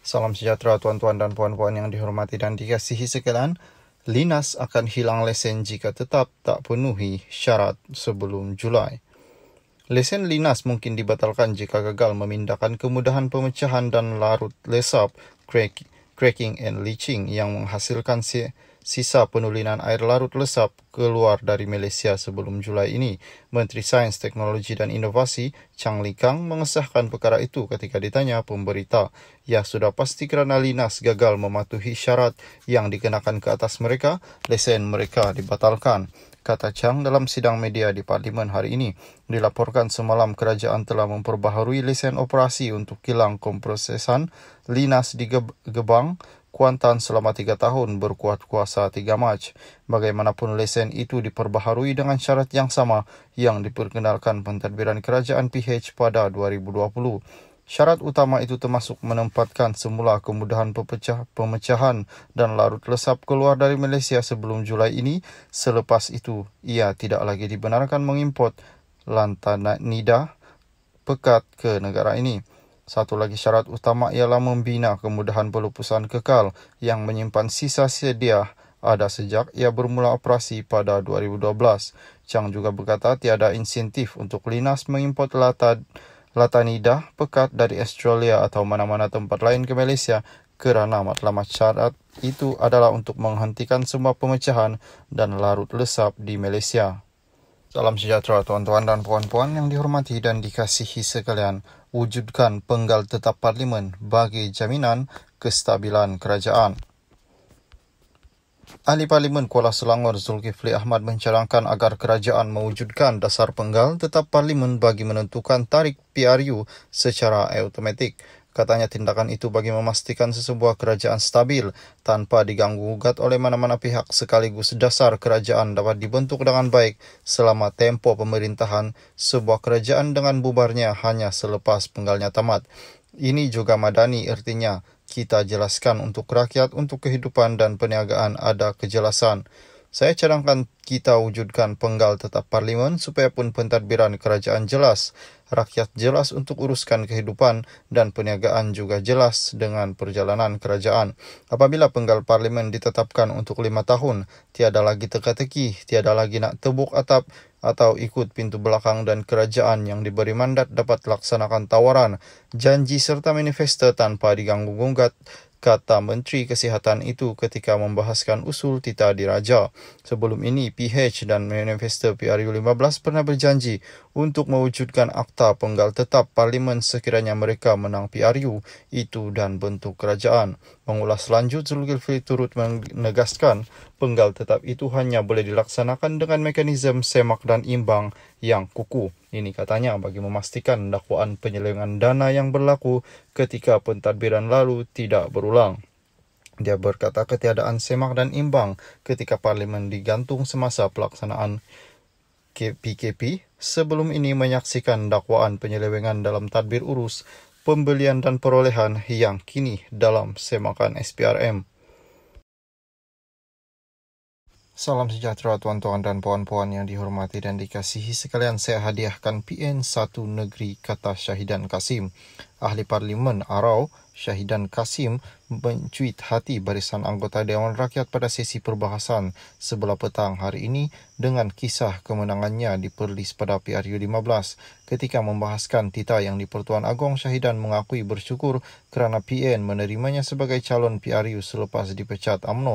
Salam sejahtera tuan-tuan dan puan-puan yang dihormati dan dikasihi sekalian. Linas akan hilang lesen jika tetap tak penuhi syarat sebelum Julai. Lesen Linas mungkin dibatalkan jika gagal memindahkan kemudahan pemecahan dan larut lesap cracking and leaching yang menghasilkan sisa penulinan air larut lesap keluar dari Malaysia sebelum Julai ini. Menteri Sains, Teknologi dan Inovasi Chang Lee Kang mengesahkan perkara itu ketika ditanya pemberita. Ya, sudah pasti kerana Linas gagal mematuhi syarat yang dikenakan ke atas mereka, lesen mereka dibatalkan, kata Chang dalam sidang media di Parlimen hari ini. Dilaporkan semalam kerajaan telah memperbaharui lesen operasi untuk kilang kompresan Linas di Gebang, Kuantan selama 3 tahun berkuat kuasa 3 Mac. Bagaimanapun lesen itu diperbaharui dengan syarat yang sama yang diperkenalkan pentadbiran kerajaan PH pada 2020. Syarat utama itu termasuk menempatkan semula kemudahan pemecahan dan larut lesap keluar dari Malaysia sebelum Julai ini. Selepas itu, ia tidak lagi dibenarkan mengimport lantanida pekat ke negara ini. Satu lagi syarat utama ialah membina kemudahan pelupusan kekal yang menyimpan sisa sedia ada sejak ia bermula operasi pada 2012. Chang juga berkata tiada insentif untuk Linas mengimport latanida pekat dari Australia atau mana-mana tempat lain ke Malaysia kerana matlamat syarat itu adalah untuk menghentikan semua pemecahan dan larut lesap di Malaysia. Salam sejahtera tuan-tuan dan puan-puan yang dihormati dan dikasihi sekalian. Wujudkan penggal tetap Parlimen bagi jaminan kestabilan kerajaan. Ahli Parlimen Kuala Selangor Zulkifli Ahmad mencadangkan agar kerajaan mewujudkan dasar penggal tetap Parlimen bagi menentukan tarikh PRU secara automatik. Katanya tindakan itu bagi memastikan sesebuah kerajaan stabil tanpa diganggu-gugat oleh mana-mana pihak sekaligus dasar kerajaan dapat dibentuk dengan baik selama tempoh pemerintahan sebuah kerajaan dengan bubarnya hanya selepas penggalnya tamat. Ini juga madani artinya kita jelaskan untuk rakyat, untuk kehidupan dan perniagaan ada kejelasan. Saya cadangkan kita wujudkan penggal tetap Parlimen supaya pun pentadbiran kerajaan jelas, rakyat jelas untuk uruskan kehidupan dan perniagaan juga jelas dengan perjalanan kerajaan. Apabila penggal Parlimen ditetapkan untuk 5 tahun, tiada lagi teka-teki, tiada lagi nak tebuk atap atau ikut pintu belakang dan kerajaan yang diberi mandat dapat laksanakan tawaran, janji serta manifesto tanpa diganggu-gugat, kata Menteri Kesihatan itu ketika membahaskan usul Tita Diraja. Sebelum ini, PH dan Manifesto PRU 15 pernah berjanji untuk mewujudkan akta penggal tetap Parlimen sekiranya mereka menang PRU itu dan bentuk kerajaan. Mengulas lanjut, Zulkifli turut menegaskan penggal tetap itu hanya boleh dilaksanakan dengan mekanisme semak dan imbang yang kukuh. Ini katanya bagi memastikan dakwaan penyelewengan dana yang berlaku ketika pentadbiran lalu tidak berulang. Dia berkata ketiadaan semak dan imbang ketika Parlimen digantung semasa pelaksanaan PKP sebelum ini menyaksikan dakwaan penyelewengan dalam tadbir urus, pembelian dan perolehan yang kini dalam semakan SPRM. Salam sejahtera tuan-tuan dan puan-puan yang dihormati dan dikasihi sekalian. Saya hadiahkan PN1 Negeri kata Syahidan Kasim. Ahli Parlimen Arau Syahidan Kasim mencuit hati barisan anggota Dewan Rakyat pada sesi perbahasan sebelah petang hari ini dengan kisah kemenangannya di Perlis pada PRU 15. Ketika membahaskan tita yang di-Pertuan Agong, Syahidan mengakui bersyukur kerana PN menerimanya sebagai calon PRU selepas dipecat UMNO.